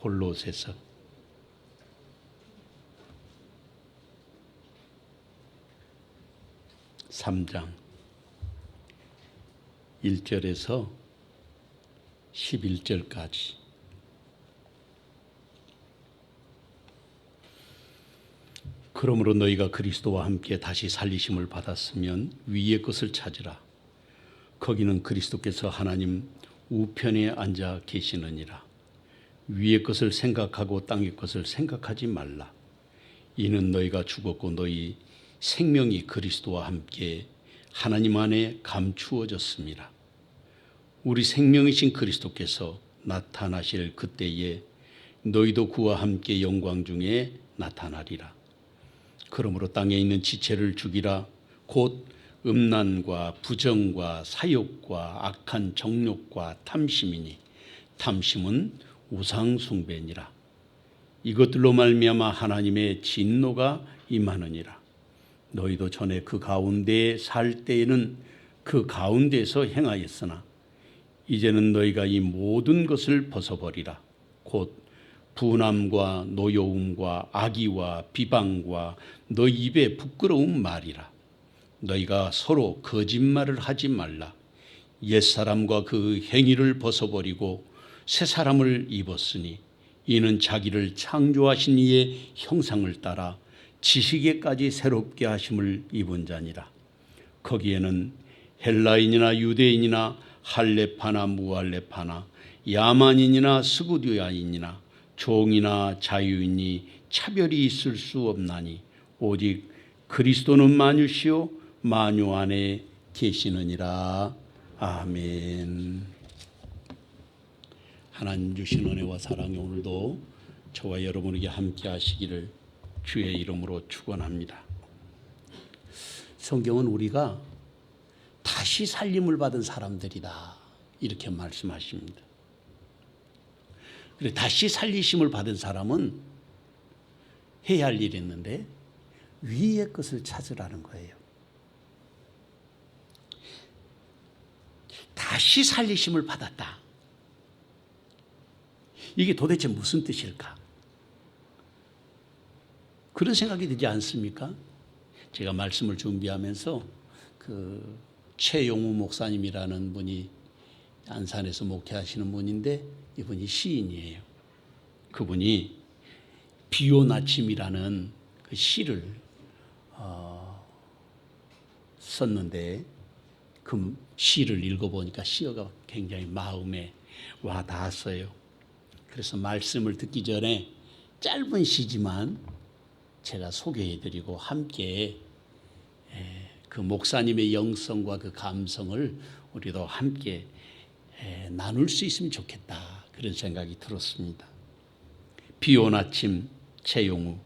골로새서 3장 1절에서 11절까지. 그러므로 너희가 그리스도와 함께 다시 살리심을 받았으면 위의 것을 찾으라. 거기는 그리스도께서 하나님 우편에 앉아 계시느니라. 위의 것을 생각하고 땅의 것을 생각하지 말라. 이는 너희가 죽었고 너희 생명이 그리스도와 함께 하나님 안에 감추어졌습니다. 우리 생명이신 그리스도께서 나타나실 그때에 너희도 그와 함께 영광 중에 나타나리라. 그러므로 땅에 있는 지체를 죽이라. 곧 음란과 부정과 사욕과 악한 정욕과 탐심이니 탐심은 우상 숭배니라. 이것들로 말미암아 하나님의 진노가 임하느니라. 너희도 전에 그 가운데에 살 때에는 그 가운데에서 행하였으나 이제는 너희가 이 모든 것을 벗어버리라. 곧 분함과 노여움과 악의와 비방과 너희 입에 부끄러운 말이라. 너희가 서로 거짓말을 하지 말라. 옛사람과 그 행위를 벗어버리고 새 사람을 입었으니 이는 자기를 창조하신 이의 형상을 따라 지식에까지 새롭게 하심을 입은 자니라. 거기에는 헬라인이나 유대인이나 할레파나 무할레파나 야만인이나 스구디아인이나 종이나 자유인이 차별이 있을 수 없나니 오직 그리스도는 만유시요 만유 안에 계시느니라. 아멘. 하나님 주신 은혜와 사랑이 오늘도 저와 여러분에게 함께 하시기를 주의 이름으로 축원합니다. 성경은 우리가 다시 살림을 받은 사람들이다 이렇게 말씀하십니다. 그래, 다시 살리심을 받은 사람은 해야 할 일이 있는데 위의 것을 찾으라는 거예요. 다시 살리심을 받았다. 이게 도대체 무슨 뜻일까? 그런 생각이 들지 않습니까? 제가 말씀을 준비하면서 그 최용우 목사님이라는 분이 안산에서 목회하시는 분인데 이분이 시인이에요. 그분이 비온 아침이라는 그 시를 썼는데 그 시를 읽어보니까 시가 굉장히 마음에 와 닿았어요. 그래서 말씀을 듣기 전에 짧은 시지만 제가 소개해드리고 함께 그 목사님의 영성과 그 감성을 우리도 함께 나눌 수 있으면 좋겠다 그런 생각이 들었습니다. 비온 아침 최용우.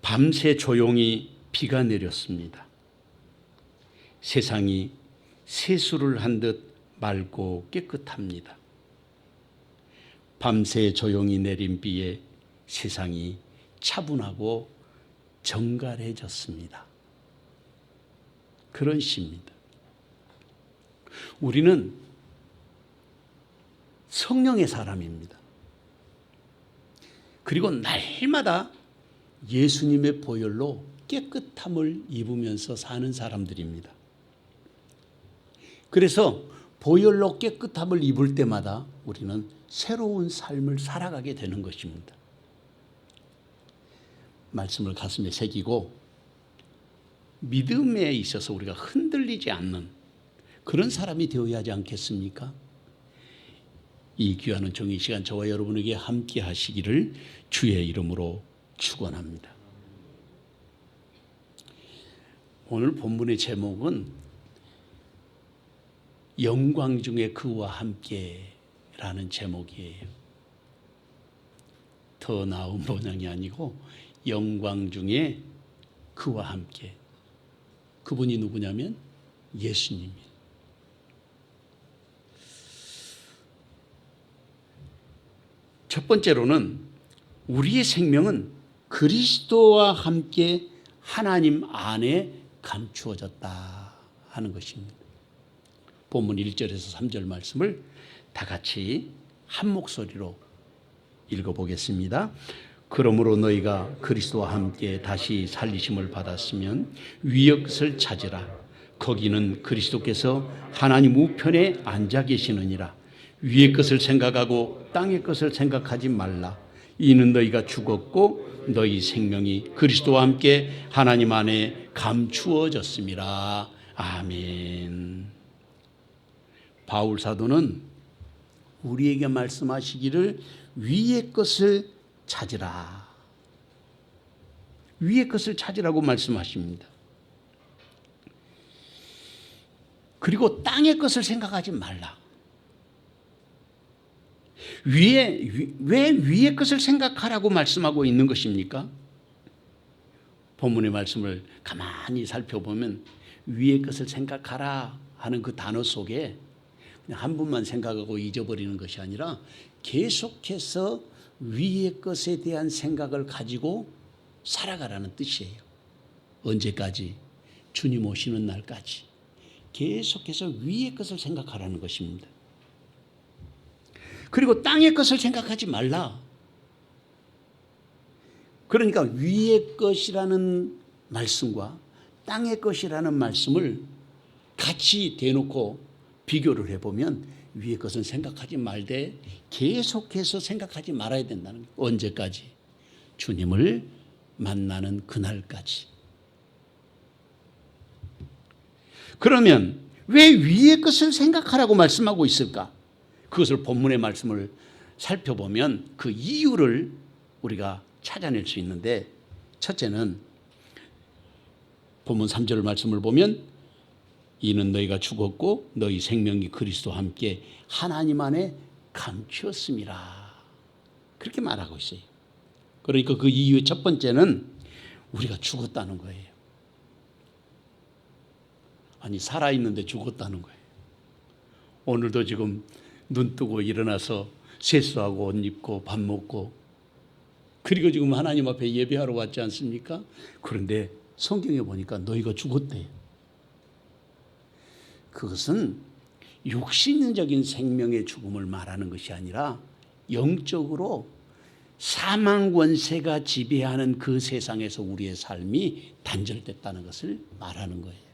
밤새 조용히 비가 내렸습니다. 세상이 세수를 한 듯 맑고 깨끗합니다. 밤새 조용히 내린 비에 세상이 차분하고 정갈해졌습니다. 그런 시입니다. 우리는 성령의 사람입니다. 그리고 날마다 예수님의 보혈로 깨끗함을 입으면서 사는 사람들입니다. 그래서 보혈로 깨끗함을 입을 때마다 우리는 새로운 삶을 살아가게 되는 것입니다. 말씀을 가슴에 새기고 믿음에 있어서 우리가 흔들리지 않는 그런 사람이 되어야 하지 않겠습니까? 이 귀한 은총의 시간 저와 여러분에게 함께 하시기를 주의 이름으로 축원합니다. 오늘 본문의 제목은 영광 중에 그와 함께라는 제목이에요. 더 나은 번역이 아니고 영광 중에 그와 함께. 그분이 누구냐면 예수님이에요. 첫 번째로는 우리의 생명은 그리스도와 함께 하나님 안에 감추어졌다 하는 것입니다. 본문 1절에서 3절 말씀을 다 같이 한 목소리로 읽어보겠습니다. 그러므로 너희가 그리스도와 함께 다시 살리심을 받았으면 위의 것을 찾으라. 거기는 그리스도께서 하나님 우편에 앉아 계시느니라. 위의 것을 생각하고 땅의 것을 생각하지 말라. 이는 너희가 죽었고 너희 생명이 그리스도와 함께 하나님 안에 감추어졌음이라. 아멘. 바울 사도는 우리에게 말씀하시기를 위의 것을 찾으라. 위의 것을 찾으라고 말씀하십니다. 그리고 땅의 것을 생각하지 말라. 왜 위의 것을 생각하라고 말씀하고 있는 것입니까? 본문의 말씀을 가만히 살펴보면 위의 것을 생각하라 하는 그 단어 속에 그냥 한 분만 생각하고 잊어버리는 것이 아니라 계속해서 위의 것에 대한 생각을 가지고 살아가라는 뜻이에요. 언제까지? 주님 오시는 날까지 계속해서 위의 것을 생각하라는 것입니다. 그리고 땅의 것을 생각하지 말라. 그러니까 위의 것이라는 말씀과 땅의 것이라는 말씀을 같이 대놓고 비교를 해보면 위의 것은 생각하지 말되 계속해서 생각하지 말아야 된다는 거예요. 언제까지? 주님을 만나는 그날까지. 그러면 왜 위의 것을 생각하라고 말씀하고 있을까? 그것을 본문의 말씀을 살펴보면 그 이유를 우리가 찾아낼 수 있는데, 첫째는 본문 3절 말씀을 보면 이는 너희가 죽었고 너희 생명이 그리스도와 함께 하나님 안에 감추었음이라. 그렇게 말하고 있어요. 그러니까 그 이유의 첫 번째는 우리가 죽었다는 거예요. 아니, 살아있는데 죽었다는 거예요. 오늘도 지금 눈 뜨고 일어나서 세수하고 옷 입고 밥 먹고 그리고 지금 하나님 앞에 예배하러 왔지 않습니까? 그런데 성경에 보니까 너희가 죽었대요. 그것은 육신적인 생명의 죽음을 말하는 것이 아니라 영적으로 사망 권세가 지배하는 그 세상에서 우리의 삶이 단절됐다는 것을 말하는 거예요.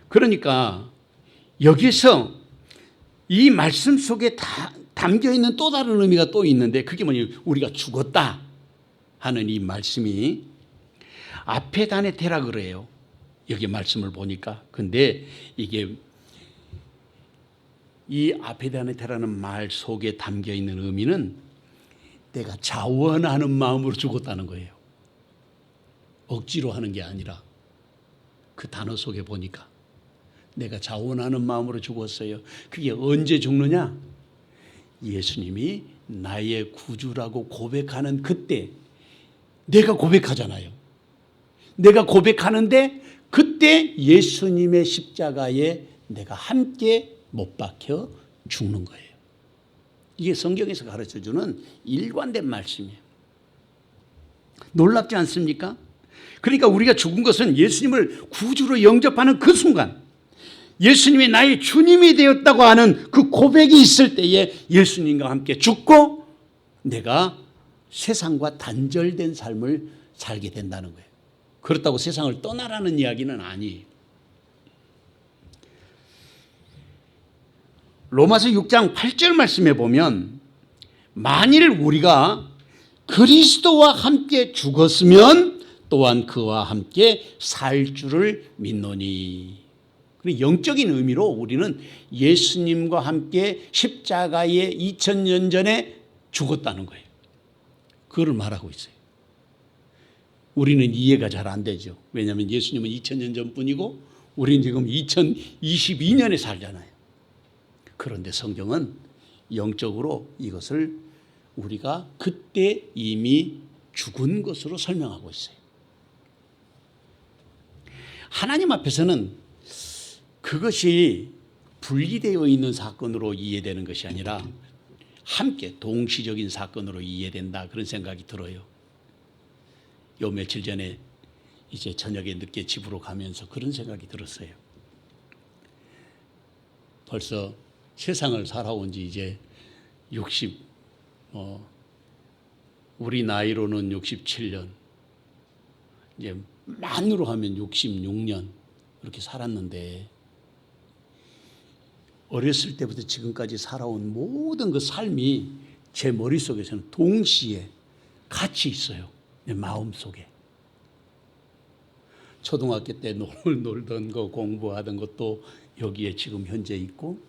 그러니까 여기서 이 말씀 속에 다 담겨 있는 또 다른 의미가 또 있는데 그게 뭐냐면 우리가 죽었다 하는 이 말씀이 아페다네테라 그래요. 여기 말씀을 보니까. 근데 이게 이 아페다네테라는 말 속에 담겨 있는 의미는 내가 자원하는 마음으로 죽었다는 거예요. 억지로 하는 게 아니라 그 단어 속에 보니까 내가 자원하는 마음으로 죽었어요. 그게 언제 죽느냐? 예수님이 나의 구주라고 고백하는 그때 내가 고백하잖아요. 내가 고백하는데 그때 예수님의 십자가에 내가 함께 못 박혀 죽는 거예요. 이게 성경에서 가르쳐주는 일관된 말씀이에요. 놀랍지 않습니까? 그러니까 우리가 죽은 것은 예수님을 구주로 영접하는 그 순간, 예수님이 나의 주님이 되었다고 하는 그 고백이 있을 때에 예수님과 함께 죽고 내가 세상과 단절된 삶을 살게 된다는 거예요. 그렇다고 세상을 떠나라는 이야기는 아니에요. 로마서 6장 8절 말씀에 보면 만일 우리가 그리스도와 함께 죽었으면 또한 그와 함께 살 줄을 믿노니. 영적인 의미로 우리는 예수님과 함께 십자가에 2000년 전에 죽었다는 거예요. 그걸 말하고 있어요. 우리는 이해가 잘 안 되죠. 왜냐하면 예수님은 2000년 전뿐이고 우리는 지금 2022년에 살잖아요. 그런데 성경은 영적으로 이것을 우리가 그때 이미 죽은 것으로 설명하고 있어요. 하나님 앞에서는 그것이 분리되어 있는 사건으로 이해되는 것이 아니라 함께 동시적인 사건으로 이해된다, 그런 생각이 들어요. 요 며칠 전에 이제 저녁에 늦게 집으로 가면서 그런 생각이 들었어요. 벌써 세상을 살아온 지 이제 60, 우리 나이로는 67년, 이제 만으로 하면 66년 이렇게 살았는데, 어렸을 때부터 지금까지 살아온 모든 그 삶이 제 머릿속에서는 동시에 같이 있어요. 내 마음속에. 초등학교 때 놀던 거, 공부하던 것도 여기에 지금 현재 있고,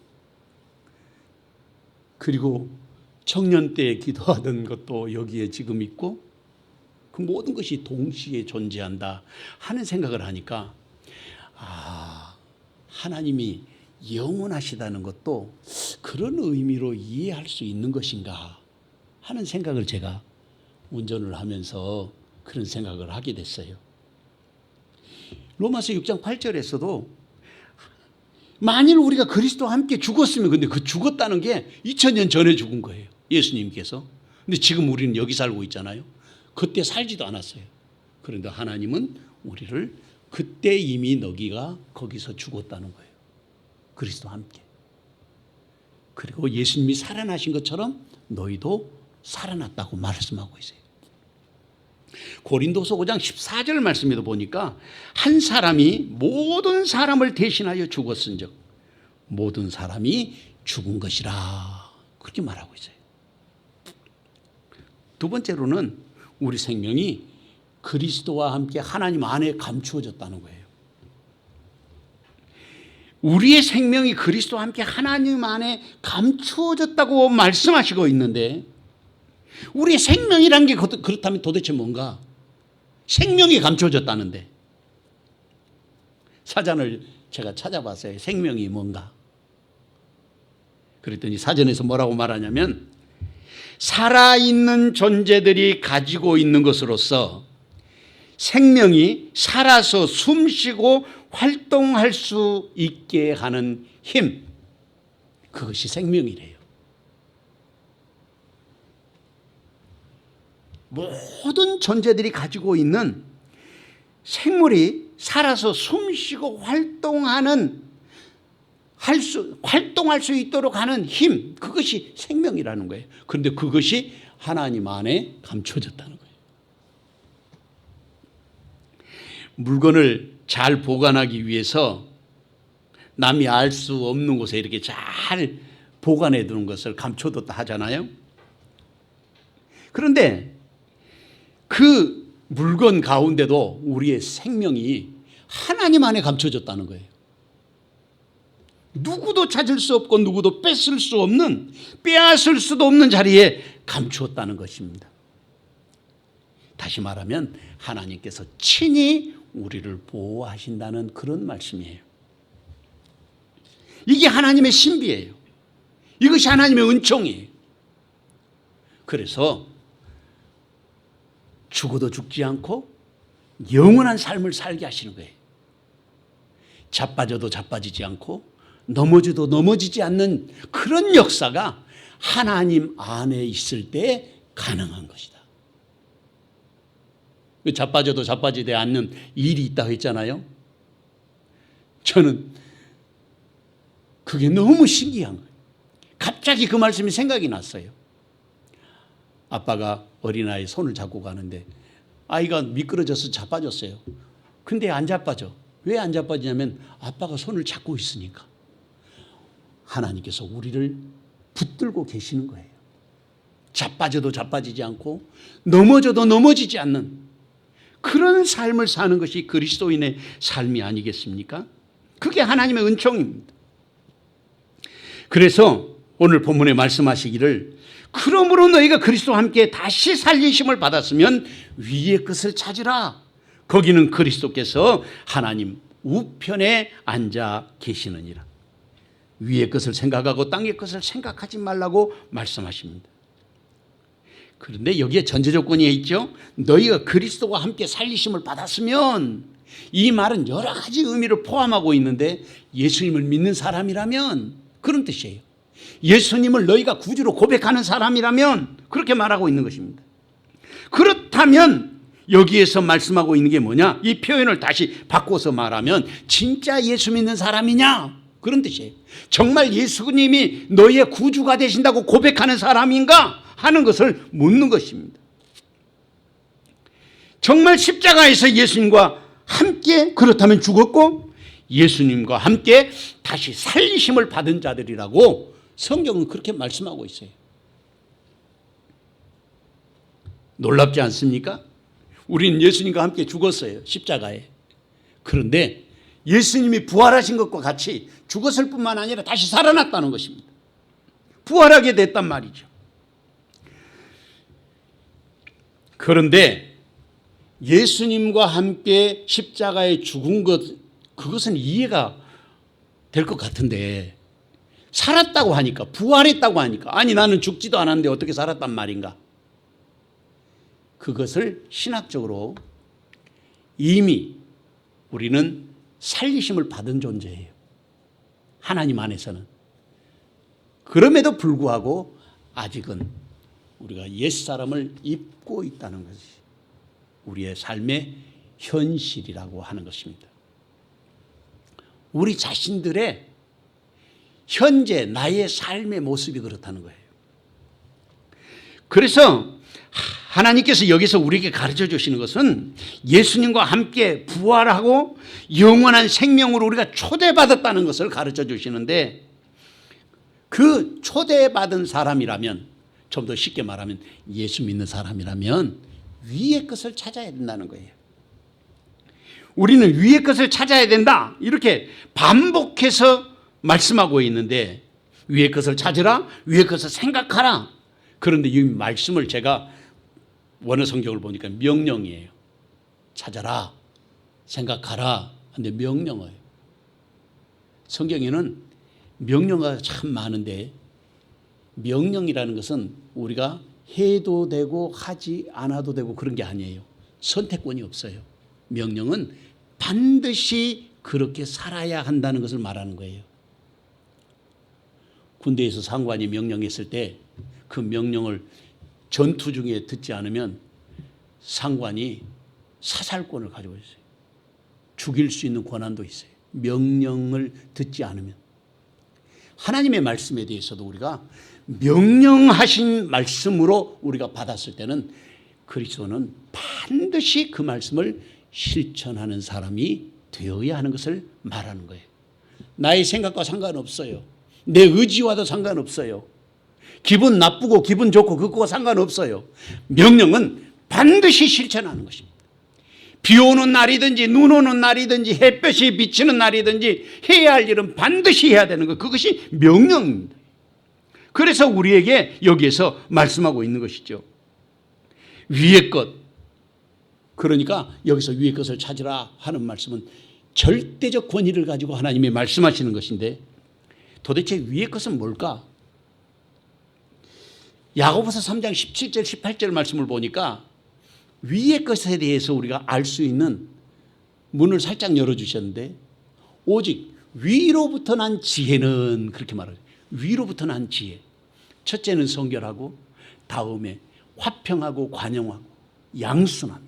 그리고 청년 때 기도하던 것도 여기에 지금 있고, 그 모든 것이 동시에 존재한다 하는 생각을 하니까, 하나님이 영원하시다는 것도 그런 의미로 이해할 수 있는 것인가 하는 생각을 제가 운전을 하면서 그런 생각을 하게 됐어요. 로마서 6장 8절에서도 만일 우리가 그리스도와 함께 죽었으면, 근데 그 죽었다는 게 2000년 전에 죽은 거예요, 예수님께서. 근데 지금 우리는 여기 살고 있잖아요. 그때 살지도 않았어요. 그런데 하나님은 우리를 그때 이미 너희가 거기서 죽었다는 거예요, 그리스도와 함께. 그리고 예수님이 살아나신 것처럼 너희도 살아났다고 말씀하고 있어요. 고린도서 5장 14절 말씀에도 보니까 한 사람이 모든 사람을 대신하여 죽었은즉 모든 사람이 죽은 것이라 그렇게 말하고 있어요. 두 번째로는 우리 생명이 그리스도와 함께 하나님 안에 감추어졌다는 거예요. 우리의 생명이 그리스도와 함께 하나님 안에 감추어졌다고 말씀하시고 있는데, 우리의 생명이란 게 그렇다면 도대체 뭔가? 생명이 감추어졌다는데, 사전을 제가 찾아봤어요. 생명이 뭔가? 그랬더니 사전에서 뭐라고 말하냐면, 살아있는 존재들이 가지고 있는 것으로서 생명이 살아서 숨쉬고 활동할 수 있게 하는 힘, 그것이 생명이래요. 모든 존재들이 가지고 있는 생물이 살아서 숨쉬고 활동할 수 있도록 하는 힘, 그것이 생명이라는 거예요. 그런데 그것이 하나님 안에 감춰졌다는 거예요. 물건을 잘 보관하기 위해서 남이 알 수 없는 곳에 이렇게 잘 보관해 두는 것을 감춰뒀다 하잖아요. 그런데 그 물건 가운데도 우리의 생명이 하나님 안에 감춰졌다는 거예요. 누구도 찾을 수 없고 누구도 뺏을 수 없는, 빼앗을 수도 없는 자리에 감추었다는 것입니다. 다시 말하면 하나님께서 친히 우리를 보호하신다는 그런 말씀이에요. 이게 하나님의 신비예요. 이것이 하나님의 은총이에요. 그래서 죽어도 죽지 않고 영원한 삶을 살게 하시는 거예요. 자빠져도 자빠지지 않고 넘어져도 넘어지지 않는 그런 역사가 하나님 안에 있을 때 가능한 것이다. 자빠져도 자빠지지 않는 일이 있다고 했잖아요. 저는 그게 너무 신기한 거예요. 갑자기 그 말씀이 생각이 났어요. 아빠가 어린아이 손을 잡고 가는데 아이가 미끄러져서 자빠졌어요. 근데 안 자빠져. 왜 안 자빠지냐면 아빠가 손을 잡고 있으니까. 하나님께서 우리를 붙들고 계시는 거예요. 자빠져도 자빠지지 않고 넘어져도 넘어지지 않는 그런 삶을 사는 것이 그리스도인의 삶이 아니겠습니까? 그게 하나님의 은총입니다. 그래서 오늘 본문에 말씀하시기를, 그러므로 너희가 그리스도와 함께 다시 살리심을 받았으면 위의 것을 찾으라. 거기는 그리스도께서 하나님 우편에 앉아 계시느니라. 위의 것을 생각하고 땅의 것을 생각하지 말라고 말씀하십니다. 그런데 여기에 전제 조건이 있죠. 너희가 그리스도와 함께 살리심을 받았으면, 이 말은 여러 가지 의미를 포함하고 있는데 예수님을 믿는 사람이라면 그런 뜻이에요. 예수님을 너희가 구주로 고백하는 사람이라면 그렇게 말하고 있는 것입니다. 그렇다면 여기에서 말씀하고 있는 게 뭐냐? 이 표현을 다시 바꿔서 말하면 진짜 예수 믿는 사람이냐? 그런 뜻이에요. 정말 예수님이 너의 구주가 되신다고 고백하는 사람인가 하는 것을 묻는 것입니다. 정말 십자가에서 예수님과 함께 그렇다면 죽었고 예수님과 함께 다시 살리심을 받은 자들이라고 성경은 그렇게 말씀하고 있어요. 놀랍지 않습니까? 우리는 예수님과 함께 죽었어요. 십자가에. 그런데 예수님이 부활하신 것과 같이 죽었을 뿐만 아니라 다시 살아났다는 것입니다. 부활하게 됐단 말이죠. 그런데 예수님과 함께 십자가에 죽은 것, 그것은 이해가 될 것 같은데 살았다고 하니까, 부활했다고 하니까, 아니 나는 죽지도 않았는데 어떻게 살았단 말인가? 그것을 신학적으로 이미 우리는 살리심을 받은 존재예요. 하나님 안에서는. 그럼에도 불구하고 아직은 우리가 옛사람을 입고 있다는 것이 우리의 삶의 현실이라고 하는 것입니다. 우리 자신들의 현재 나의 삶의 모습이 그렇다는 거예요. 그래서 하나님께서 여기서 우리에게 가르쳐 주시는 것은 예수님과 함께 부활하고 영원한 생명으로 우리가 초대받았다는 것을 가르쳐 주시는데, 그 초대받은 사람이라면, 좀 더 쉽게 말하면 예수 믿는 사람이라면 위의 것을 찾아야 된다는 거예요. 우리는 위의 것을 찾아야 된다, 이렇게 반복해서 말씀하고 있는데, 위의 것을 찾으라, 위의 것을 생각하라. 그런데 이 말씀을 제가 원어 성경을 보니까 명령이에요. 찾아라, 생각하라 하는데 명령어예요. 성경에는 명령어가 참 많은데 명령이라는 것은 우리가 해도 되고 하지 않아도 되고 그런 게 아니에요. 선택권이 없어요. 명령은 반드시 그렇게 살아야 한다는 것을 말하는 거예요. 군대에서 상관이 명령했을 때 그 명령을 전투 중에 듣지 않으면 상관이 사살권을 가지고 있어요. 죽일 수 있는 권한도 있어요. 명령을 듣지 않으면. 하나님의 말씀에 대해서도 우리가 명령하신 말씀으로 우리가 받았을 때는 그리스도는 반드시 그 말씀을 실천하는 사람이 되어야 하는 것을 말하는 거예요. 나의 생각과 상관없어요. 내 의지와도 상관없어요. 기분 나쁘고 기분 좋고 그거와 상관없어요. 명령은 반드시 실천하는 것입니다. 비 오는 날이든지 눈 오는 날이든지 햇볕이 비치는 날이든지 해야 할 일은 반드시 해야 되는 것, 그것이 명령입니다. 그래서 우리에게 여기에서 말씀하고 있는 것이죠. 위의 것, 그러니까 여기서 위의 것을 찾으라 하는 말씀은 절대적 권위를 가지고 하나님이 말씀하시는 것인데, 도대체 위의 것은 뭘까? 야고보서 3장 17절 18절 말씀을 보니까 위의 것에 대해서 우리가 알 수 있는 문을 살짝 열어주셨는데, 오직 위로부터 난 지혜는, 그렇게 말해요. 위로부터 난 지혜. 첫째는 성결하고, 다음에 화평하고 관용하고 양순함,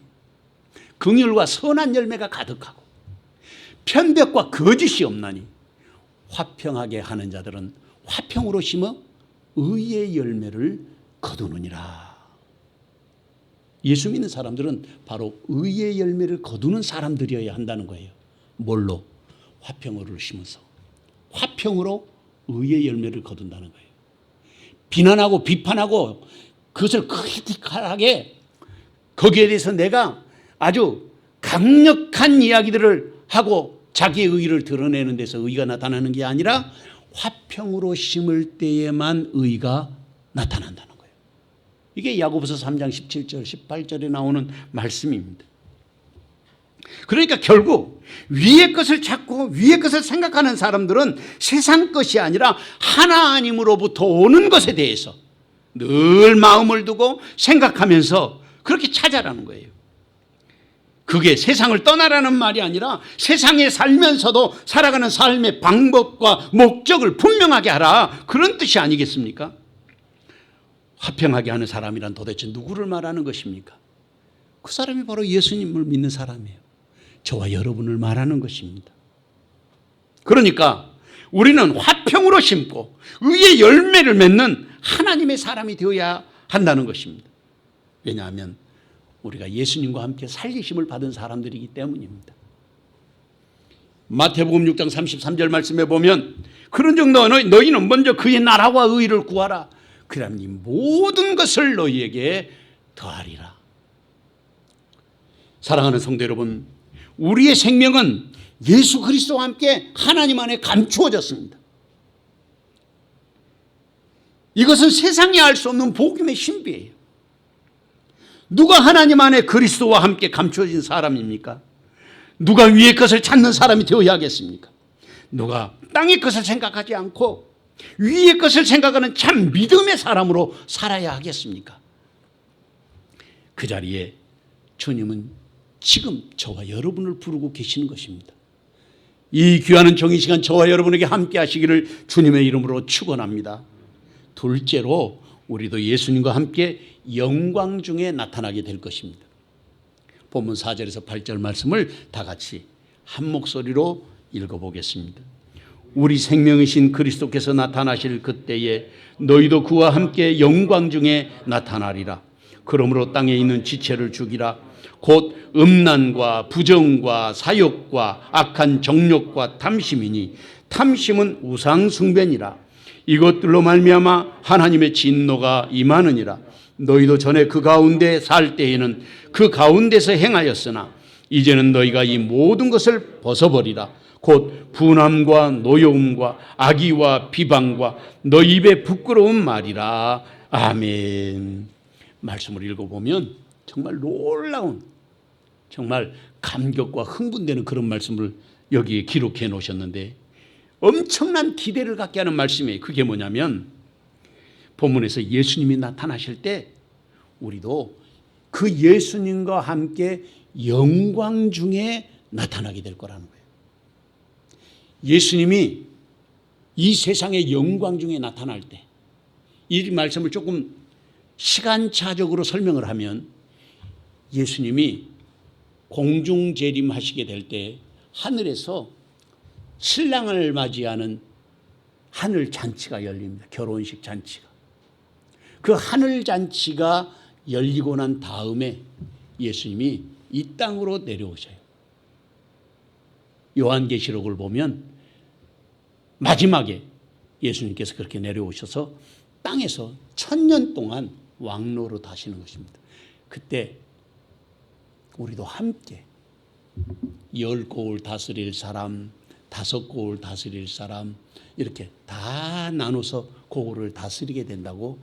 긍휼과 선한 열매가 가득하고 편벽과 거짓이 없나니 화평하게 하는 자들은 화평으로 심어 의의 열매를 거두느니라. 예수 믿는 사람들은 바로 의의 열매를 거두는 사람들이어야 한다는 거예요. 뭘로? 화평으로 심어서 화평으로 의의 열매를 거둔다는 거예요. 비난하고 비판하고 그것을 크리티컬하게 거기에 대해서 내가 아주 강력한 이야기들을 하고 자기의 의의를 드러내는 데서 의의가 나타나는 게 아니라 화평으로 심을 때에만 의의가 나타난다는 거예요. 이게 야고보서 3장 17절 18절에 나오는 말씀입니다. 그러니까 결국 위의 것을 찾고 위의 것을 생각하는 사람들은 세상 것이 아니라 하나님으로부터 오는 것에 대해서 늘 마음을 두고 생각하면서 그렇게 찾아라는 거예요. 그게 세상을 떠나라는 말이 아니라 세상에 살면서도 살아가는 삶의 방법과 목적을 분명하게 하라, 그런 뜻이 아니겠습니까? 화평하게 하는 사람이란 도대체 누구를 말하는 것입니까? 그 사람이 바로 예수님을 믿는 사람이에요. 저와 여러분을 말하는 것입니다. 그러니까 우리는 화평으로 심고 의의 열매를 맺는 하나님의 사람이 되어야 한다는 것입니다. 왜냐하면 우리가 예수님과 함께 살리심을 받은 사람들이기 때문입니다. 마태복음 6장 33절 말씀에 보면 그런즉 너희는 먼저 그의 나라와 의를 구하라. 그러면 이 모든 것을 너희에게 더하리라. 사랑하는 성도 여러분, 우리의 생명은 예수 그리스도와 함께 하나님 안에 감추어졌습니다. 이것은 세상이 알 수 없는 복음의 신비예요. 누가 하나님 안에 그리스도와 함께 감추어진 사람입니까? 누가 위의 것을 찾는 사람이 되어야 하겠습니까? 누가 땅의 것을 생각하지 않고 위의 것을 생각하는 참 믿음의 사람으로 살아야 하겠습니까? 그 자리에 주님은 지금 저와 여러분을 부르고 계시는 것입니다. 이 귀하는 정의 시간 저와 여러분에게 함께 하시기를 주님의 이름으로 축원합니다. 둘째로 우리도 예수님과 함께 영광 중에 나타나게 될 것입니다. 본문 4절에서 8절 말씀을 다 같이 한 목소리로 읽어보겠습니다. 우리 생명이신 그리스도께서 나타나실 그때에 너희도 그와 함께 영광 중에 나타나리라. 그러므로 땅에 있는 지체를 죽이라. 곧 음란과 부정과 사욕과 악한 정욕과 탐심이니 탐심은 우상 숭배니라. 이것들로 말미암아 하나님의 진노가 임하느니라. 너희도 전에 그 가운데 살 때에는 그 가운데서 행하였으나 이제는 너희가 이 모든 것을 벗어버리라. 곧 분함과 노여움과 악의와 비방과 너희 입의 부끄러운 말이라. 아멘. 말씀을 읽어보면 정말 놀라운, 정말 감격과 흥분되는 그런 말씀을 여기에 기록해 놓으셨는데 엄청난 기대를 갖게 하는 말씀이에요. 그게 뭐냐면 본문에서 예수님이 나타나실 때 우리도 그 예수님과 함께 영광 중에 나타나게 될 거라는 거예요. 예수님이 이 세상의 영광 중에 나타날 때, 이 말씀을 조금 시간차적으로 설명을 하면 예수님이 공중 재림하시게 될 때 하늘에서 신랑을 맞이하는 하늘 잔치가 열립니다. 결혼식 잔치가. 그 하늘 잔치가 열리고 난 다음에 예수님이 이 땅으로 내려오셔요. 요한계시록을 보면 마지막에 예수님께서 그렇게 내려오셔서 땅에서 1000년 동안 왕노로 하시는 것입니다. 그때 우리도 함께 10고을 다스릴 사람, 5고을 다스릴 사람 이렇게 다 나눠서 고을을 다스리게 된다고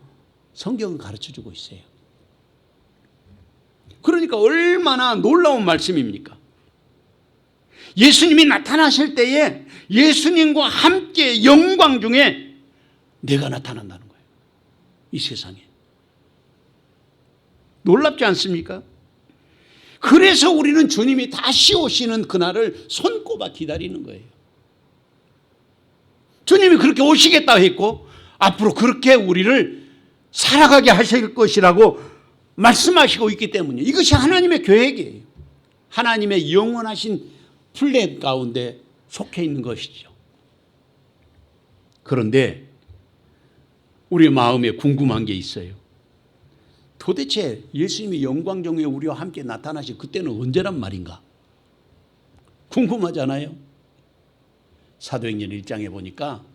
성경은 가르쳐주고 있어요. 그러니까 얼마나 놀라운 말씀입니까? 예수님이 나타나실 때에 예수님과 함께 영광 중에 내가 나타난다는 거예요. 이 세상에. 놀랍지 않습니까? 그래서 우리는 주님이 다시 오시는 그날을 손꼽아 기다리는 거예요. 주님이 그렇게 오시겠다 했고 앞으로 그렇게 우리를 살아가게 하실 것이라고 말씀하시고 있기 때문에 이것이 하나님의 계획이에요. 하나님의 영원하신 플랜 가운데 속해 있는 것이죠. 그런데 우리 마음에 궁금한 게 있어요. 도대체 예수님이 영광 중에 우리와 함께 나타나신 그때는 언제란 말인가? 궁금하잖아요. 사도행전 1장에 보니까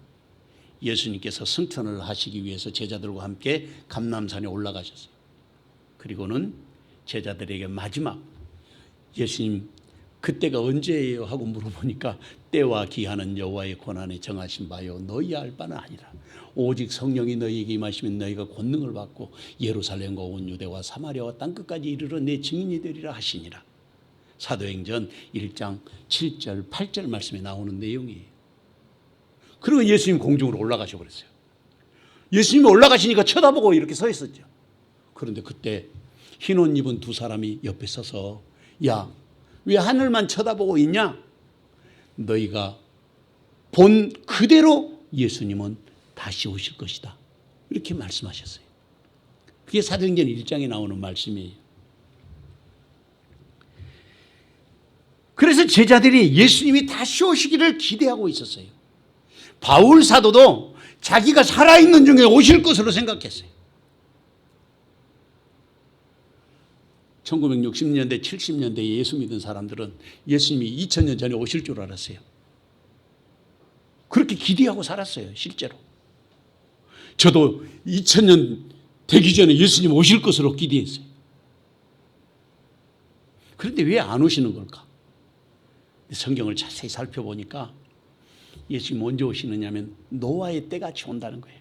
예수님께서 승천을 하시기 위해서 제자들과 함께 감람산에 올라가셨어요. 그리고는 제자들에게 마지막 예수님 그때가 언제예요? 하고 물어보니까 때와 기한은 여호와의 권한에 정하신 바요 너희 알 바는 아니라 오직 성령이 너희에게 임하시면 너희가 권능을 받고 예루살렘과 온 유대와 사마리아와 땅끝까지 이르러 내 증인이 되리라 하시니라. 사도행전 1장 7절 8절 말씀에 나오는 내용이에요. 그리고 예수님 공중으로 올라가셔 버렸어요. 예수님이 올라가시니까 쳐다보고 이렇게 서 있었죠. 그런데 그때 흰 옷 입은 두 사람이 옆에 서서 야, 왜 하늘만 쳐다보고 있냐? 너희가 본 그대로 예수님은 다시 오실 것이다. 이렇게 말씀하셨어요. 그게 사도행전 1장에 나오는 말씀이에요. 그래서 제자들이 예수님이 다시 오시기를 기대하고 있었어요. 바울 사도도 자기가 살아있는 중에 오실 것으로 생각했어요. 1960년대, 70년대에 예수 믿은 사람들은 예수님이 2000년 전에 오실 줄 알았어요. 그렇게 기대하고 살았어요, 실제로. 저도 2000년 되기 전에 예수님 오실 것으로 기대했어요. 그런데 왜 안 오시는 걸까? 성경을 자세히 살펴보니까 예수님 언제 오시느냐면 노아의 때같이 온다는 거예요.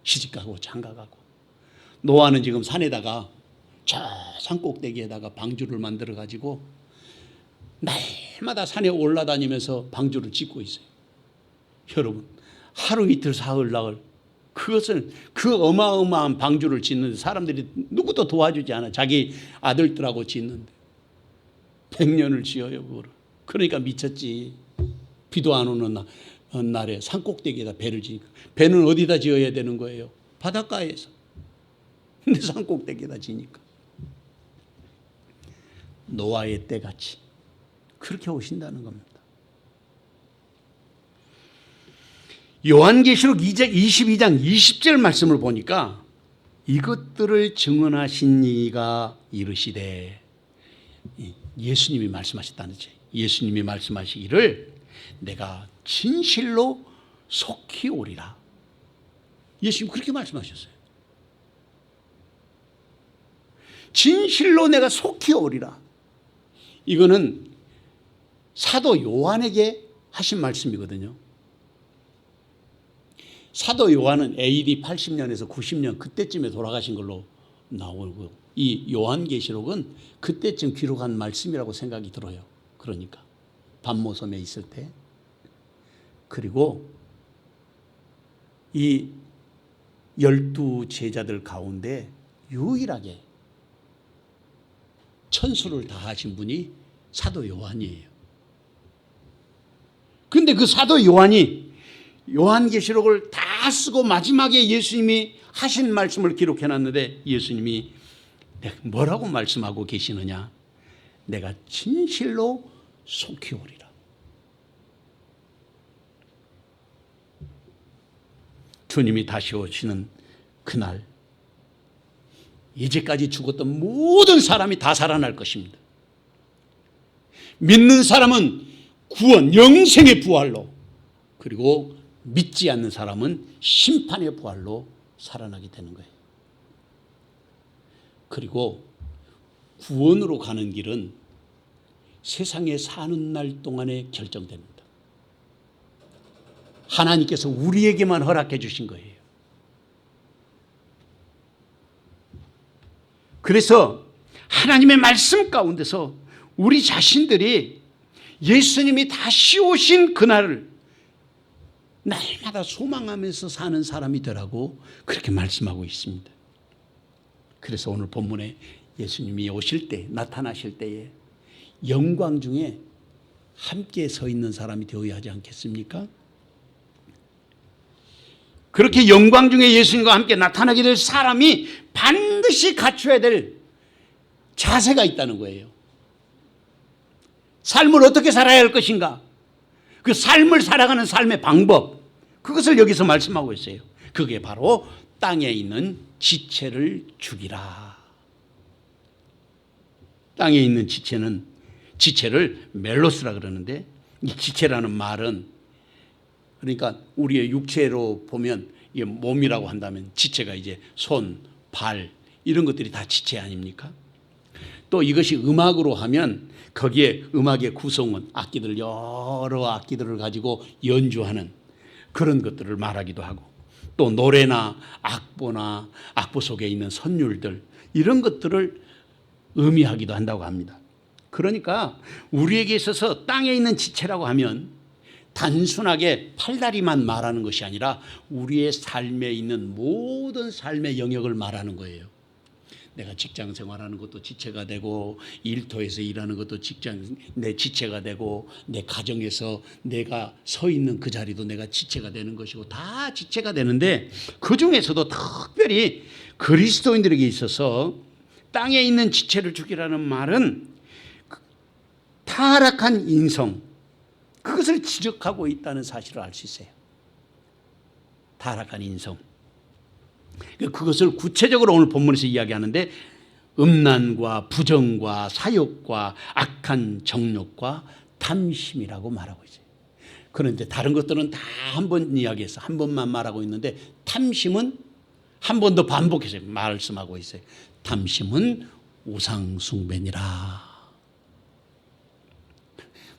시집가고 장가가고. 노아는 지금 산에다가 저 산꼭대기에다가 방주를 만들어 가지고 날마다 산에 올라다니면서 방주를 짓고 있어요. 여러분, 하루 이틀 사흘 나흘 그것을 그 어마어마한 방주를 짓는데 사람들이 누구도 도와주지 않아. 자기 아들들하고 짓는데 100년을 지어요 그거를. 그러니까 미쳤지. 비도 안 오는 날에 산꼭대기에다 배를 지니까. 배는 어디다 지어야 되는 거예요? 바닷가에서. 근데 산꼭대기에다 지니까. 노아의 때같이 그렇게 오신다는 겁니다. 요한계시록 22장 20절 말씀을 보니까 이것들을 증언하신 이가 이르시되, 예수님이 말씀하셨다는 거죠. 예수님이 말씀하시기를 내가 진실로 속히 오리라. 예수님 그렇게 말씀하셨어요. 진실로 내가 속히 오리라. 이거는 사도 요한에게 하신 말씀이거든요. 사도 요한은 AD 80년에서 90년 그때쯤에 돌아가신 걸로 나오고, 이 요한계시록은 그때쯤 기록한 말씀이라고 생각이 들어요. 그러니까 반모섬에 있을 때. 그리고 이 12 제자들 가운데 유일하게 천수를 다하신 분이 사도 요한이에요. 그런데 그 사도 요한이 요한계시록을 다 쓰고 마지막에 예수님이 하신 말씀을 기록해놨는데 예수님이 뭐라고 말씀하고 계시느냐? 내가 진실로 속히 오리라. 주님이 다시 오시는 그날 이제까지 죽었던 모든 사람이 다 살아날 것입니다. 믿는 사람은 구원, 영생의 부활로, 그리고 믿지 않는 사람은 심판의 부활로 살아나게 되는 거예요. 그리고 구원으로 가는 길은 세상에 사는 날 동안에 결정됩니다. 하나님께서 우리에게만 허락해 주신 거예요. 그래서 하나님의 말씀 가운데서 우리 자신들이 예수님이 다시 오신 그날을 날마다 소망하면서 사는 사람이 되라고 그렇게 말씀하고 있습니다. 그래서 오늘 본문에 예수님이 오실 때, 나타나실 때에 영광 중에 함께 서 있는 사람이 되어야 하지 않겠습니까? 그렇게 영광 중에 예수님과 함께 나타나게 될 사람이 반드시 갖춰야 될 자세가 있다는 거예요. 삶을 어떻게 살아야 할 것인가? 그 삶을 살아가는 삶의 방법, 그것을 여기서 말씀하고 있어요. 그게 바로 땅에 있는 지체를 죽이라. 땅에 있는 지체를 멜로스라 그러는데, 이 지체라는 말은, 그러니까 우리의 육체로 보면 이게 몸이라고 한다면 지체가 이제 손, 발 이런 것들이 다 지체 아닙니까? 또 이것이 음악으로 하면 거기에 음악의 구성은 악기들, 여러 악기들을 가지고 연주하는 그런 것들을 말하기도 하고, 또 노래나 악보나 악보 속에 있는 선율들 이런 것들을 의미하기도 한다고 합니다. 그러니까 우리에게 있어서 땅에 있는 지체라고 하면 단순하게 팔다리만 말하는 것이 아니라 우리의 삶에 있는 모든 삶의 영역을 말하는 거예요. 내가 직장 생활하는 것도 지체가 되고, 일터에서 일하는 것도 내 지체가 되고, 내 가정에서 내가 서 있는 그 자리도 내가 지체가 되는 것이고, 다 지체가 되는데, 그 중에서도 특별히 그리스도인들에게 있어서 땅에 있는 지체를 죽이라는 말은 타락한 인성, 그것을 지적하고 있다는 사실을 알 수 있어요. 타락한 인성. 그것을 구체적으로 오늘 본문에서 이야기하는데 음란과 부정과 사욕과 악한 정욕과 탐심이라고 말하고 있어요. 그런데 다른 것들은 다 한 번 이야기해서 한 번만 말하고 있는데 탐심은 한 번 더 반복해서 말씀하고 있어요. 탐심은 우상숭배니라.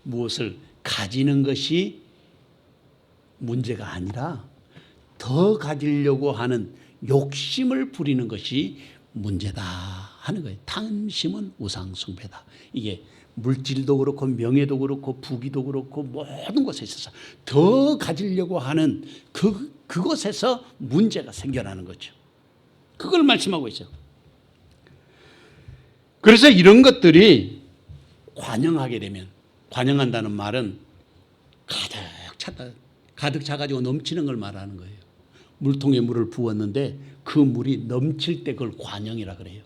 무엇을 가지는 것이 문제가 아니라 더 가지려고 하는 욕심을 부리는 것이 문제다 하는 거예요. 탐심은 우상숭배다. 이게 물질도 그렇고 명예도 그렇고 부귀도 그렇고 모든 것에 있어서 더 가지려고 하는 그것에서 문제가 생겨나는 거죠. 그걸 말씀하고 있어요. 그래서 이런 것들이 관영하게 되면, 관영한다는 말은 가득 차가지고 넘치는 걸 말하는 거예요. 물통에 물을 부었는데 그 물이 넘칠 때 그걸 관영이라 그래요.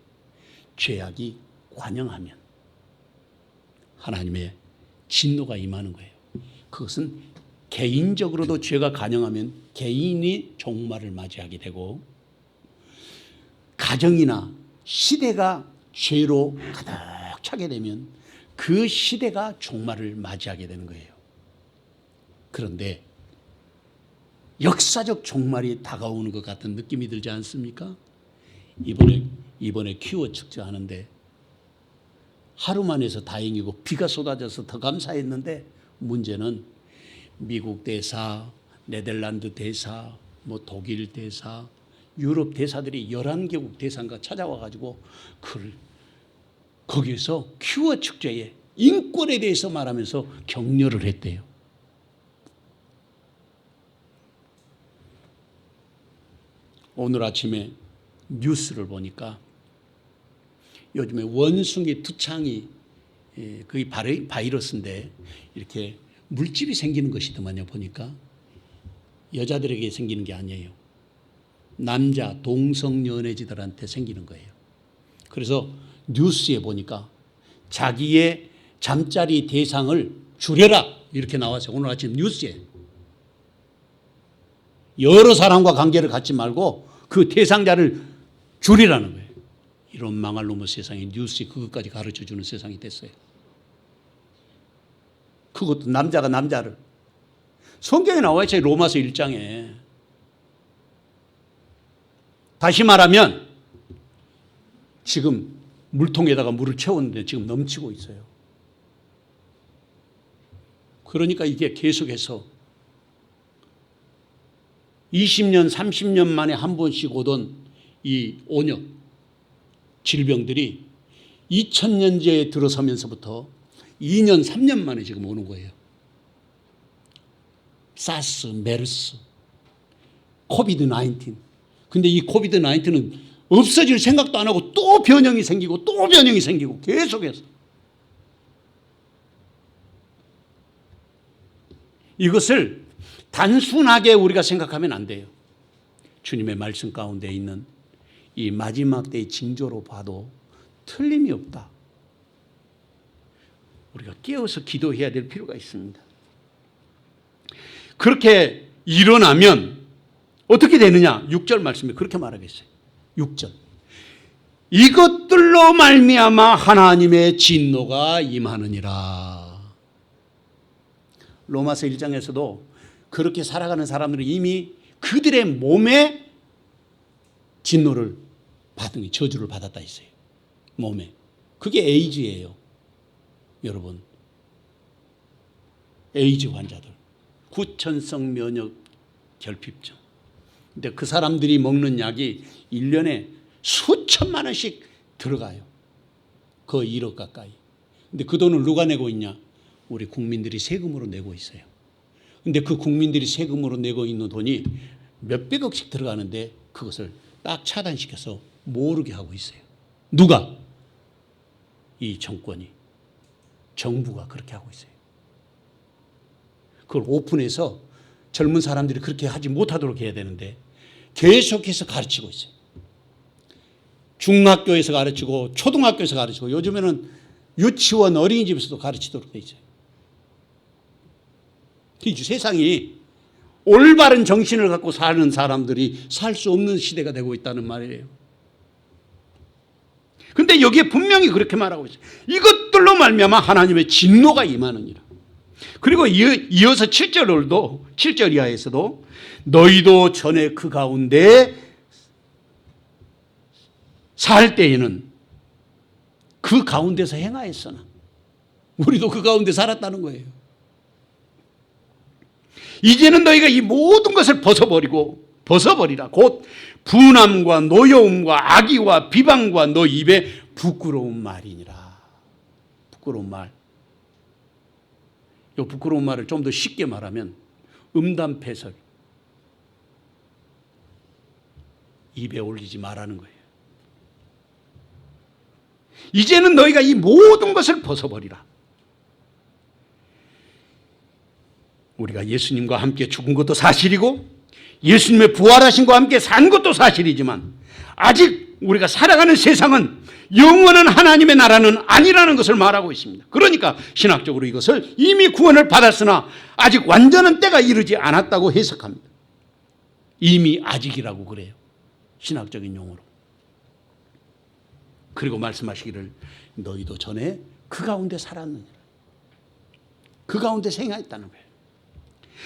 죄악이 관영하면 하나님의 진노가 임하는 거예요. 그것은 개인적으로도 죄가 관영하면 개인이 종말을 맞이하게 되고, 가정이나 시대가 죄로 가득 차게 되면 그 시대가 종말을 맞이하게 되는 거예요. 그런데 역사적 종말이 다가오는 것 같은 느낌이 들지 않습니까? 이번에 퀴어 축제하는데 하루만 해서 다행이고 비가 쏟아져서 더 감사했는데, 문제는 미국 대사, 네덜란드 대사, 독일 대사, 유럽 대사들이 11개국 대사가 찾아와 가지고 거기에서 퀴어 축제에 인권에 대해서 말하면서 격려를 했대요. 오늘 아침에 뉴스를 보니까 요즘에 원숭이 두창이 그게 바이러스인데 이렇게 물집이 생기는 것이더만요. 보니까 여자들에게 생기는 게 아니에요. 남자 동성 연애지들한테 생기는 거예요. 그래서 뉴스에 보니까 자기의 잠자리 대상을 줄여라 이렇게 나왔어요. 오늘 아침 뉴스에. 여러 사람과 관계를 갖지 말고 그 대상자를 줄이라는 거예요. 이런 망할 놈의 세상에 뉴스에 그것까지 가르쳐주는 세상이 됐어요. 그것도 남자가 남자를. 성경에 나와 있어요. 로마서 1장에. 다시 말하면 지금 물통에다가 물을 채웠는데 지금 넘치고 있어요. 그러니까 이게 계속해서 20년, 30년 만에 한 번씩 오던 이 온역, 질병들이 2000년대에 들어서면서부터 2년, 3년 만에 지금 오는 거예요. 사스, 메르스, 코비드 19. 근데 이 코비드 19은 없어질 생각도 안 하고 또 변형이 생기고 또 변형이 생기고 계속해서. 이것을 단순하게 우리가 생각하면 안 돼요. 주님의 말씀 가운데 있는 이 마지막 때의 징조로 봐도 틀림이 없다. 우리가 깨어서 기도해야 될 필요가 있습니다. 그렇게 일어나면 어떻게 되느냐? 6절 말씀에 그렇게 말하겠어요. 6절. 이것들로 말미암아 하나님의 진노가 임하느니라. 로마서 1장에서도 그렇게 살아가는 사람들은 이미 그들의 몸에 진노를 받은, 저주를 받았다 했어요. 몸에. 그게 에이즈예요. 여러분. 에이즈 환자들. 구천성 면역 결핍증. 근데 그 사람들이 먹는 약이 1년에 수천만 원씩 들어가요. 거의 1억 가까이. 근데 그 돈을 누가 내고 있냐? 우리 국민들이 세금으로 내고 있어요. 근데 그 국민들이 세금으로 내고 있는 돈이 몇백억씩 들어가는데 그것을 딱 차단시켜서 모르게 하고 있어요. 누가? 이 정권이, 정부가 그렇게 하고 있어요. 그걸 오픈해서 젊은 사람들이 그렇게 하지 못하도록 해야 되는데 계속해서 가르치고 있어요. 중학교에서 가르치고 초등학교에서 가르치고 요즘에는 유치원 어린이집에서도 가르치도록 돼 있어요. 세상이 올바른 정신을 갖고 사는 사람들이 살 수 없는 시대가 되고 있다는 말이에요. 그런데 여기에 분명히 그렇게 말하고 있어요. 이것들로 말미암아 하나님의 진노가 임하느니라. 그리고 이어서 7절 이하에서도 너희도 전에 그 가운데 살 때에는 그 가운데서 행하였으나, 우리도 그 가운데 살았다는 거예요. 이제는 너희가 이 모든 것을 벗어버리라. 곧 분함과 노여움과 악의와 비방과 너 입에 부끄러운 말이니라. 부끄러운 말. 이 부끄러운 말을 좀 더 쉽게 말하면 음담패설. 입에 올리지 말라는 거예요. 이제는 너희가 이 모든 것을 벗어버리라. 우리가 예수님과 함께 죽은 것도 사실이고 예수님의 부활하신 것과 함께 산 것도 사실이지만 아직 우리가 살아가는 세상은 영원한 하나님의 나라는 아니라는 것을 말하고 있습니다. 그러니까 신학적으로 이것을 이미 구원을 받았으나 아직 완전한 때가 이르지 않았다고 해석합니다. 이미 아직이라고 그래요. 신학적인 용어로. 그리고 말씀하시기를 너희도 전에 그 가운데 살았느니라. 그 가운데 생활했다는 거예요.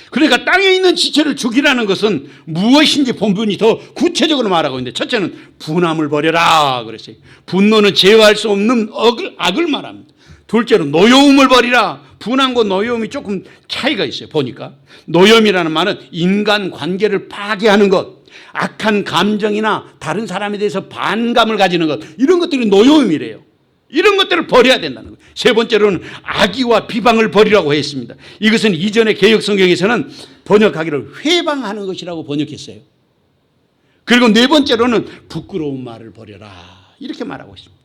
그러니까 땅에 있는 지체를 죽이라는 것은 무엇인지 본문이 더 구체적으로 말하고 있는데, 첫째는 분함을 버려라 그랬어요. 분노는 제어할 수 없는 악을 말합니다. 둘째로 노여움을 버리라. 분함과 노여움이 조금 차이가 있어요. 보니까 노여움이라는 말은 인간 관계를 파괴하는 것, 악한 감정이나 다른 사람에 대해서 반감을 가지는 것, 이런 것들이 노여움이래요. 이런 것들을 버려야 된다는 거예요. 세 번째로는 악의와 비방을 버리라고 했습니다. 이것은 이전의 개역성경에서는 번역하기를 회방하는 것이라고 번역했어요. 그리고 네 번째로는 부끄러운 말을 버려라, 이렇게 말하고 있습니다.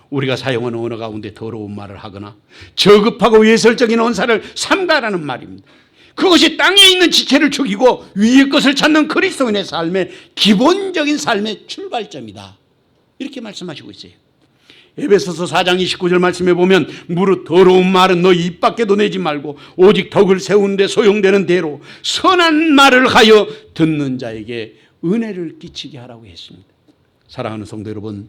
우리가 사용하는 언어 가운데 더러운 말을 하거나 저급하고 외설적인 언사를 삼가라는 말입니다. 그것이 땅에 있는 지체를 죽이고 위의 것을 찾는 그리스도인의 삶의 기본적인 삶의 출발점이다, 이렇게 말씀하시고 있어요. 에베소서 4장 29절 말씀에 보면 무릇 더러운 말은 너 입 밖에도 내지 말고 오직 덕을 세우는 데 소용되는 대로 선한 말을 하여 듣는 자에게 은혜를 끼치게 하라고 했습니다. 사랑하는 성도 여러분,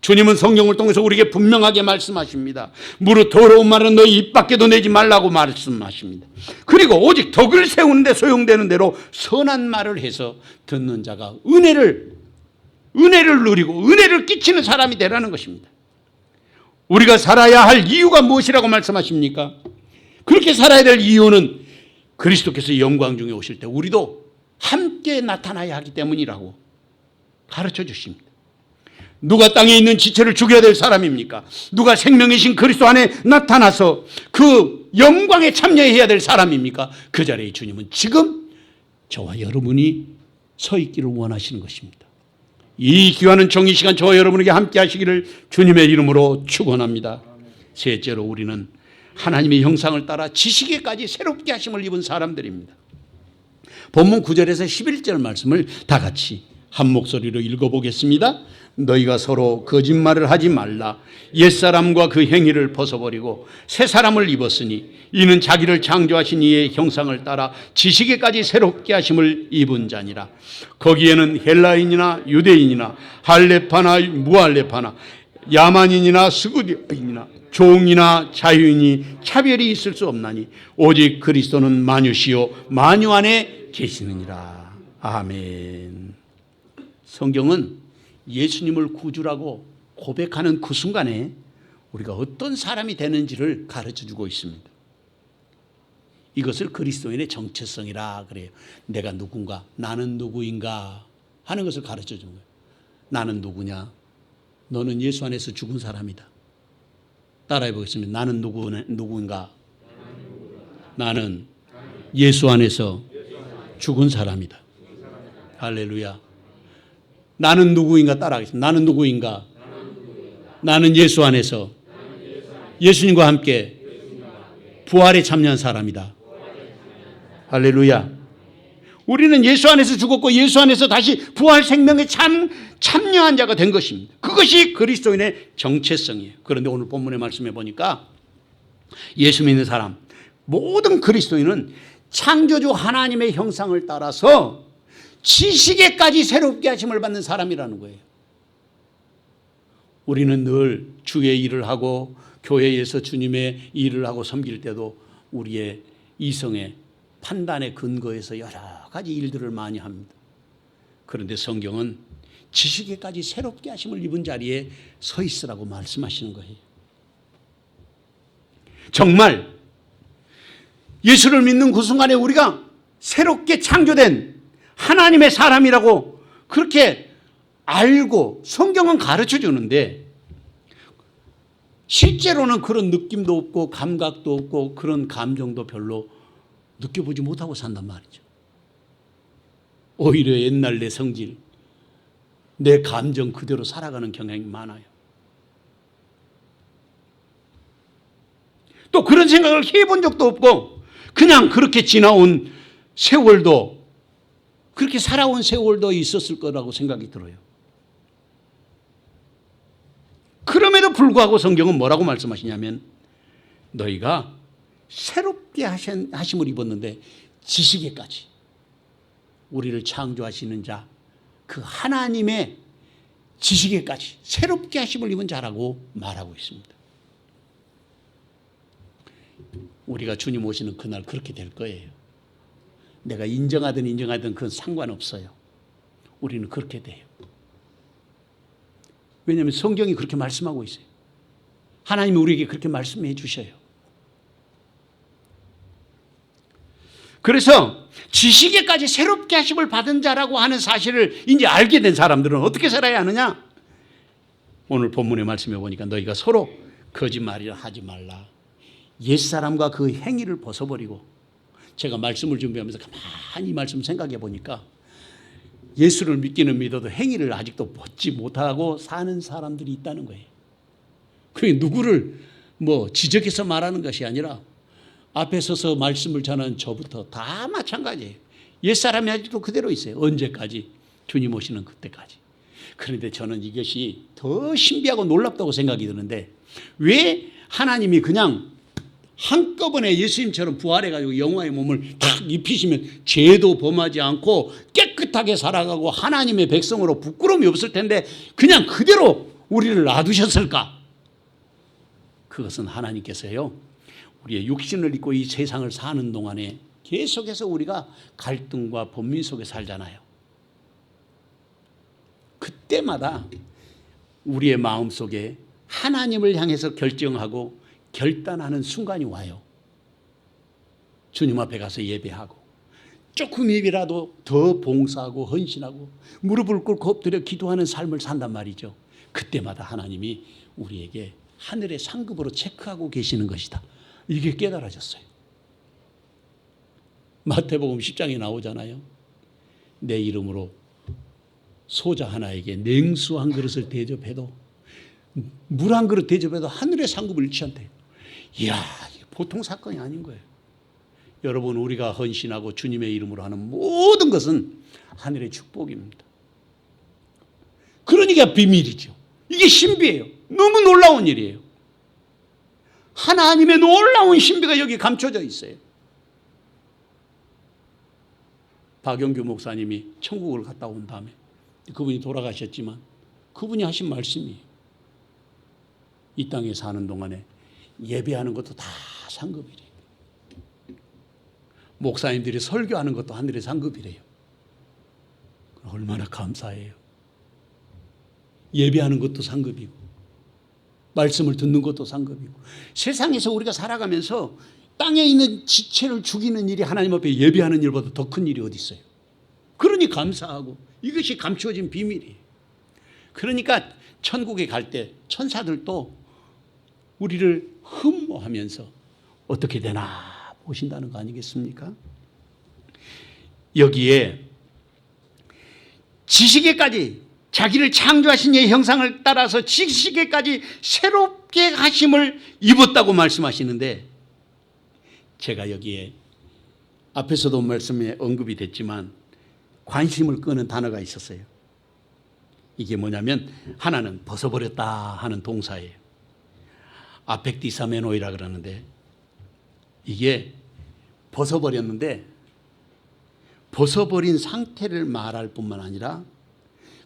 주님은 성경을 통해서 우리에게 분명하게 말씀하십니다. 무릇 더러운 말은 너 입 밖에도 내지 말라고 말씀하십니다. 그리고 오직 덕을 세우는 데 소용되는 대로 선한 말을 해서 듣는 자가 은혜를 누리고 은혜를 끼치는 사람이 되라는 것입니다. 우리가 살아야 할 이유가 무엇이라고 말씀하십니까? 그렇게 살아야 될 이유는 그리스도께서 영광 중에 오실 때 우리도 함께 나타나야 하기 때문이라고 가르쳐 주십니다. 누가 땅에 있는 지체를 죽여야 될 사람입니까? 누가 생명이신 그리스도 안에 나타나서 그 영광에 참여해야 될 사람입니까? 그 자리에 주님은 지금 저와 여러분이 서 있기를 원하시는 것입니다. 이 귀하는 정의 시간 저와 여러분에게 함께 하시기를 주님의 이름으로 축원합니다. 셋째로 우리는 하나님의 형상을 따라 지식에까지 새롭게 하심을 입은 사람들입니다. 본문 9절에서 11절 말씀을 다 같이 한 목소리로 읽어보겠습니다. 너희가 서로 거짓말을 하지 말라. 옛사람과 그 행위를 벗어버리고 새 사람을 입었으니 이는 자기를 창조하신 이의 형상을 따라 지식에까지 새롭게 하심을 입은 자니라. 거기에는 헬라인이나 유대인이나 할레파나 무할레파나 야만인이나 스구디인이나 종이나 자유인이 차별이 있을 수 없나니 오직 그리스도는 만유시요 만유 안에 계시느니라. 아멘. 성경은 예수님을 구주라고 고백하는 그 순간에 우리가 어떤 사람이 되는지를 가르쳐주고 있습니다. 이것을 그리스도인의 정체성이라 그래요. 내가 누군가, 나는 누구인가 하는 것을 가르쳐주는 거예요. 나는 누구냐? 너는 예수 안에서 죽은 사람이다. 따라해 보겠습니다. 나는 누구인가? 나는 예수 안에서 죽은 사람이다. 할렐루야. 나는 누구인가 따라하겠습니다. 나는 누구인가? 나는 예수 안에서 예수님과 함께 부활에 참여한 사람이다. 할렐루야. 우리는 예수 안에서 죽었고 예수 안에서 다시 부활 생명에 참여한 자가 된 것입니다. 그것이 그리스도인의 정체성이에요. 그런데 오늘 본문의 말씀에 보니까 예수 믿는 사람, 모든 그리스도인은 창조주 하나님의 형상을 따라서 지식에까지 새롭게 하심을 받는 사람이라는 거예요. 우리는 늘 주의 일을 하고 교회에서 주님의 일을 하고 섬길 때도 우리의 이성의 판단의 근거에서 여러 가지 일들을 많이 합니다. 그런데 성경은 지식에까지 새롭게 하심을 입은 자리에 서 있으라고 말씀하시는 거예요. 정말 예수를 믿는 그 순간에 우리가 새롭게 창조된 하나님의 사람이라고 그렇게 알고 성경은 가르쳐 주는데 실제로는 그런 느낌도 없고 감각도 없고 그런 감정도 별로 느껴보지 못하고 산단 말이죠. 오히려 옛날 내 성질, 내 감정 그대로 살아가는 경향이 많아요. 또 그런 생각을 해본 적도 없고 그냥 그렇게 지나온 세월도 그렇게 살아온 세월도 있었을 거라고 생각이 들어요. 그럼에도 불구하고 성경은 뭐라고 말씀하시냐면 너희가 새롭게 하심을 입었는데 지식에까지 우리를 창조하시는 자 그 하나님의 지식에까지 새롭게 하심을 입은 자라고 말하고 있습니다. 우리가 주님 오시는 그날 그렇게 될 거예요. 내가 인정하든 그건 상관없어요. 우리는 그렇게 돼요. 왜냐하면 성경이 그렇게 말씀하고 있어요. 하나님이 우리에게 그렇게 말씀해 주셔요. 그래서 지식에까지 새롭게 하심을 받은 자라고 하는 사실을 이제 알게 된 사람들은 어떻게 살아야 하느냐? 오늘 본문의 말씀해 보니까 너희가 서로 거짓말이라 하지 말라. 옛사람과 그 행위를 벗어버리고, 제가 말씀을 준비하면서 가만히 말씀 생각해 보니까 예수를 믿기는 믿어도 행위를 아직도 벗지 못하고 사는 사람들이 있다는 거예요. 그게 누구를 지적해서 말하는 것이 아니라 앞에 서서 말씀을 전하는 저부터 다 마찬가지예요. 옛사람이 아직도 그대로 있어요. 언제까지? 주님 오시는 그때까지. 그런데 저는 이것이 더 신비하고 놀랍다고 생각이 드는데 왜 하나님이 그냥 한꺼번에 예수님처럼 부활해가지고 영화의 몸을 탁 입히시면 죄도 범하지 않고 깨끗하게 살아가고 하나님의 백성으로 부끄러움이 없을 텐데 그냥 그대로 우리를 놔두셨을까? 그것은 하나님께서요, 우리의 육신을 입고 이 세상을 사는 동안에 계속해서 우리가 갈등과 번민 속에 살잖아요. 그때마다 우리의 마음속에 하나님을 향해서 결정하고 결단하는 순간이 와요. 주님 앞에 가서 예배하고 조금이라도 더 봉사하고 헌신하고 무릎을 꿇고 엎드려 기도하는 삶을 산단 말이죠. 그때마다 하나님이 우리에게 하늘의 상급으로 체크하고 계시는 것이다. 이게 깨달아졌어요. 마태복음 10장에 나오잖아요. 내 이름으로 소자 하나에게 냉수 한 그릇을 대접해도, 물 한 그릇 대접해도 하늘의 상급을 일치한대요. 이야, 이게 보통 사건이 아닌 거예요. 여러분, 우리가 헌신하고 주님의 이름으로 하는 모든 것은 하늘의 축복입니다. 그러니까 비밀이죠. 이게 신비예요. 너무 놀라운 일이에요. 하나님의 놀라운 신비가 여기 감춰져 있어요. 박영규 목사님이 천국을 갔다 온 다음에 그분이 돌아가셨지만 그분이 하신 말씀이 이 땅에 사는 동안에 예배하는 것도 다 상급이래요. 목사님들이 설교하는 것도 하늘의 상급이래요. 얼마나 감사해요. 예배하는 것도 상급이고 말씀을 듣는 것도 상급이고, 세상에서 우리가 살아가면서 땅에 있는 지체를 죽이는 일이 하나님 앞에 예배하는 일보다 더 큰 일이 어디 있어요. 그러니 감사하고 이것이 감추어진 비밀이에요. 그러니까 천국에 갈 때 천사들도 우리를 흠모하면서 어떻게 되나 보신다는 거 아니겠습니까? 여기에 지식에까지 자기를 창조하신 이의 형상을 따라서 지식에까지 새롭게 하심을 입었다고 말씀하시는데, 제가 여기에 앞에서도 말씀에 언급이 됐지만 관심을 끄는 단어가 있었어요. 이게 뭐냐면 하나는 벗어버렸다 하는 동사예요. 아펙티사메노이라 그러는데 이게 벗어버렸는데 벗어버린 상태를 말할 뿐만 아니라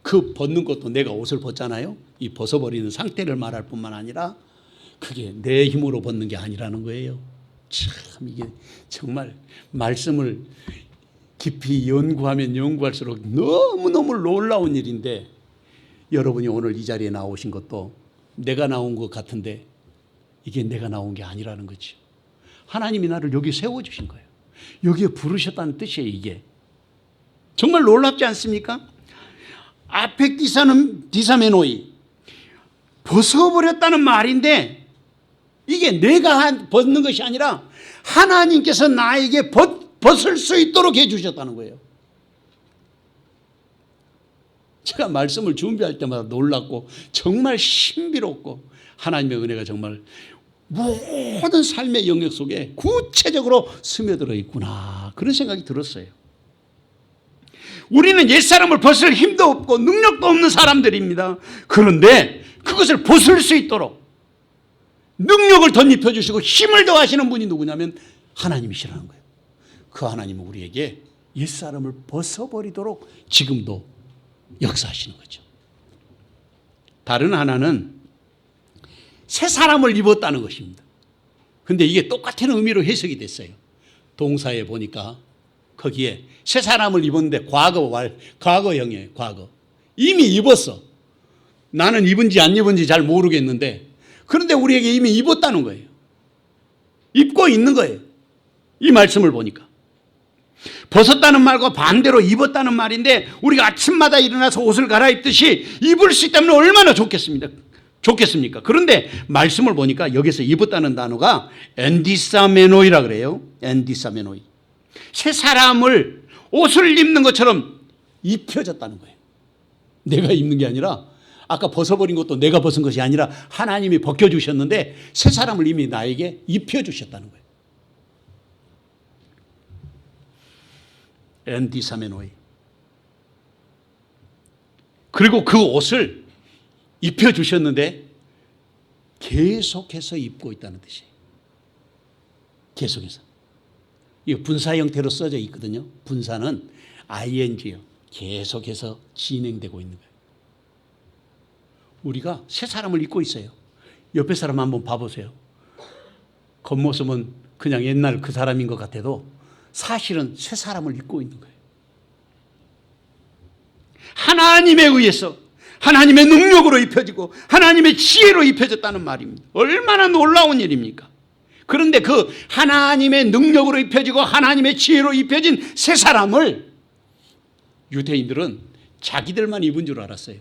그 벗는 것도 내가 옷을 벗잖아요. 이 벗어버리는 상태를 말할 뿐만 아니라 그게 내 힘으로 벗는 게 아니라는 거예요. 참 이게 정말 말씀을 깊이 연구하면 연구할수록 너무너무 놀라운 일인데 여러분이 오늘 이 자리에 나오신 것도 내가 나온 것 같은데 이게 내가 나온 게 아니라는 거죠. 하나님이 나를 여기 세워주신 거예요. 여기에 부르셨다는 뜻이에요. 이게 정말 놀랍지 않습니까? 아펙디사는 디사메노이 벗어버렸다는 말인데 이게 내가 벗는 것이 아니라 하나님께서 나에게 벗을 수 있도록 해주셨다는 거예요. 제가 말씀을 준비할 때마다 놀랍고 정말 신비롭고 하나님의 은혜가 정말 모든 삶의 영역 속에 구체적으로 스며들어 있구나 그런 생각이 들었어요. 우리는 옛사람을 벗을 힘도 없고 능력도 없는 사람들입니다. 그런데 그것을 벗을 수 있도록 능력을 덧입혀 주시고 힘을 더하시는 분이 누구냐면 하나님이시라는 거예요. 그 하나님은 우리에게 옛사람을 벗어버리도록 지금도 역사하시는 거죠. 다른 하나는 새 사람을 입었다는 것입니다. 그런데 이게 똑같은 의미로 해석이 됐어요. 동사에 보니까 거기에 새 사람을 입었는데 과거형이에요. 과거. 이미 입었어. 나는 입은지 안 입은지 잘 모르겠는데 그런데 우리에게 이미 입었다는 거예요. 입고 있는 거예요. 이 말씀을 보니까. 벗었다는 말과 반대로 입었다는 말인데 우리가 아침마다 일어나서 옷을 갈아입듯이 입을 수 있다면 얼마나 좋겠습니까? 그런데 말씀을 보니까 여기서 입었다는 단어가 엔디사메노이라 그래요. 엔디사메노이. 새 사람을 옷을 입는 것처럼 입혀졌다는 거예요. 내가 입는 게 아니라 아까 벗어버린 것도 내가 벗은 것이 아니라 하나님이 벗겨주셨는데 새 사람을 이미 나에게 입혀주셨다는 거예요. 엔디사메노이. 그리고 그 옷을 입혀주셨는데 계속해서 입고 있다는 뜻이에요. 계속해서. 이거 분사 형태로 써져 있거든요. 분사는 ing요. 계속해서 진행되고 있는 거예요. 우리가 새 사람을 입고 있어요. 옆에 사람 한번 봐보세요. 겉모습은 그냥 옛날 그 사람인 것 같아도 사실은 새 사람을 입고 있는 거예요. 하나님에 의해서 하나님의 능력으로 입혀지고 하나님의 지혜로 입혀졌다는 말입니다. 얼마나 놀라운 일입니까? 그런데 그 하나님의 능력으로 입혀지고 하나님의 지혜로 입혀진 새 사람을 유대인들은 자기들만 입은 줄 알았어요.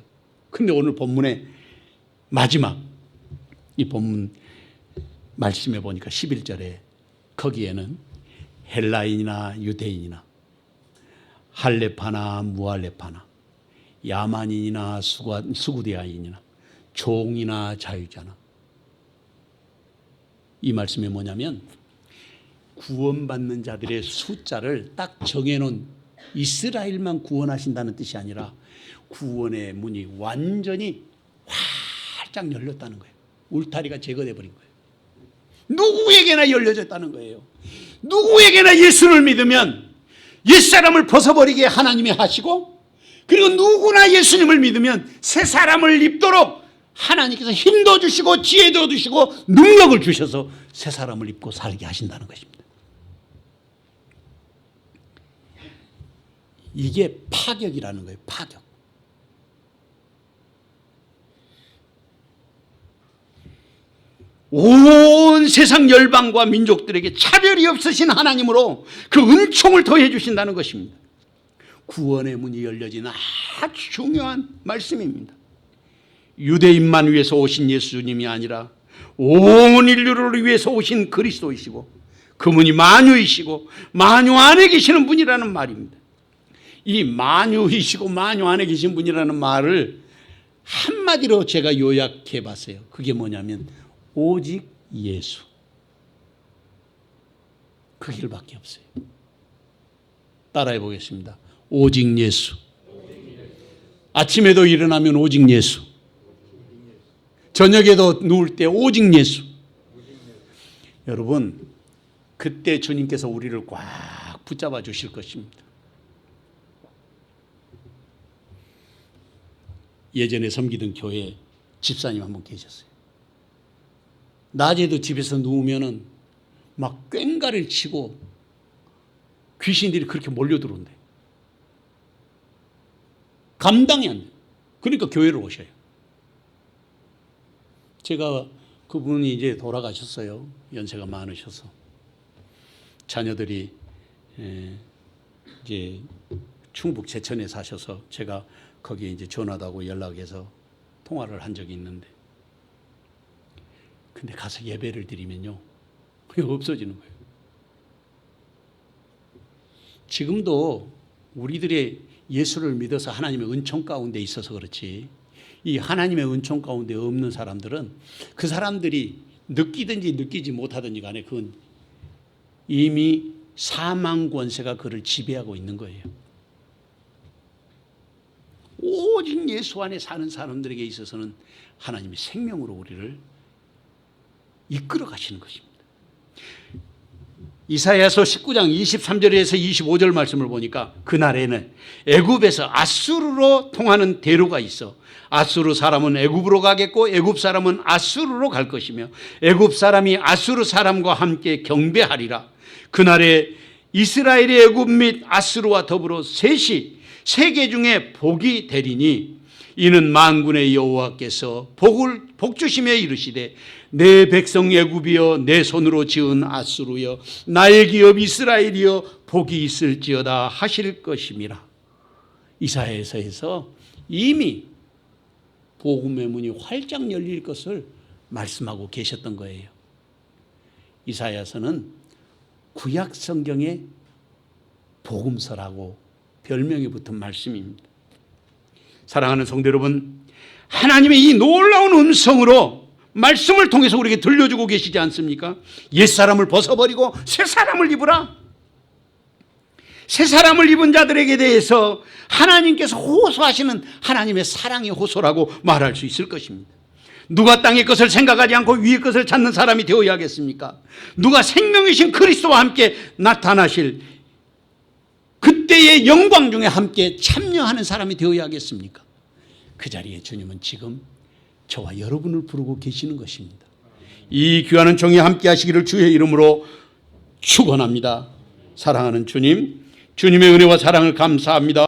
근데 오늘 본문의 마지막 이 본문 말씀해 보니까 11절에 거기에는 헬라인이나 유대인이나 할레파나 무할레파나 야만인이나 수구디아인이나 종이나 자유자나 이 말씀이 뭐냐면 구원받는 자들의 숫자를 딱 정해놓은 이스라엘만 구원하신다는 뜻이 아니라 구원의 문이 완전히 활짝 열렸다는 거예요. 울타리가 제거돼 버린 거예요. 누구에게나 열려졌다는 거예요. 누구에게나 예수를 믿으면 옛사람을 벗어버리게 하나님이 하시고 그리고 누구나 예수님을 믿으면 새 사람을 입도록 하나님께서 힘도 주시고 지혜도 주시고 능력을 주셔서 새 사람을 입고 살게 하신다는 것입니다. 이게 파격이라는 거예요. 파격. 온 세상 열방과 민족들에게 차별이 없으신 하나님으로 그 은총을 더해 주신다는 것입니다. 구원의 문이 열려진 아주 중요한 말씀입니다. 유대인만 위해서 오신 예수님이 아니라 온 인류를 위해서 오신 그리스도이시고 그 분이 만유이시고 만유 안에 계시는 분이라는 말입니다. 이 만유이시고 만유 안에 계신 분이라는 말을 한마디로 제가 요약해 봤어요. 그게 뭐냐면 오직 예수. 그 길밖에 없어요. 따라해 보겠습니다. 오직 예수. 아침에도 일어나면 오직 예수. 저녁에도 누울 때 오직 예수. 여러분, 그때 주님께서 우리를 꽉 붙잡아 주실 것입니다. 예전에 섬기던 교회에 집사님 한 분 계셨어요. 낮에도 집에서 누우면은 막 꽹가리를 치고 귀신들이 그렇게 몰려들어온대. 감당이 안 돼요. 그러니까 교회를 오셔요. 제가 그분이 이제 돌아가셨어요. 연세가 많으셔서. 자녀들이 이제 충북 제천에 사셔서 제가 거기에 이제 전화하고 연락해서 통화를 한 적이 있는데, 근데 가서 예배를 드리면요, 없어지는 거예요. 지금도 우리들의 예수를 믿어서 하나님의 은총 가운데 있어서 그렇지, 이 하나님의 은총 가운데 없는 사람들은 그 사람들이 느끼든지 느끼지 못하든지 간에 그건 이미 사망 권세가 그를 지배하고 있는 거예요. 오직 예수 안에 사는 사람들에게 있어서는 하나님이 생명으로 우리를 이끌어 가시는 것입니다. 이사야서 19장 23절에서 25절 말씀을 보니까 그날에는 애굽에서 아수르로 통하는 대로가 있어 아수르 사람은 애굽으로 가겠고 애굽 사람은 아수르로 갈 것이며 애굽 사람이 아수르 사람과 함께 경배하리라. 그날에 이스라엘의 애굽 및 아수르와 더불어 셋이 세계 중에 복이 되리니 이는 만군의 여호와께서 복 주시며 이르시되 내 백성 애굽이여 내 손으로 지은 아수르여 나의 기업 이스라엘이여 복이 있을지어다 하실 것임이라. 이사야서에서 이미 복음의 문이 활짝 열릴 것을 말씀하고 계셨던 거예요. 이사야서는 구약 성경의 복음서라고 별명이 붙은 말씀입니다. 사랑하는 성도 여러분, 하나님의 이 놀라운 음성으로 말씀을 통해서 우리에게 들려주고 계시지 않습니까? 옛사람을 벗어버리고 새 사람을 입으라. 새 사람을 입은 자들에게 대해서 하나님께서 호소하시는 하나님의 사랑의 호소라고 말할 수 있을 것입니다. 누가 땅의 것을 생각하지 않고 위의 것을 찾는 사람이 되어야겠습니까? 누가 생명이신 그리스도와 함께 나타나실 그때의 영광 중에 함께 참여하는 사람이 되어야겠습니까? 그 자리에 주님은 지금 저와 여러분을 부르고 계시는 것입니다. 이 귀한 은총이 함께 하시기를 주의 이름으로 축원합니다. 사랑하는 주님, 주님의 은혜와 사랑을 감사합니다.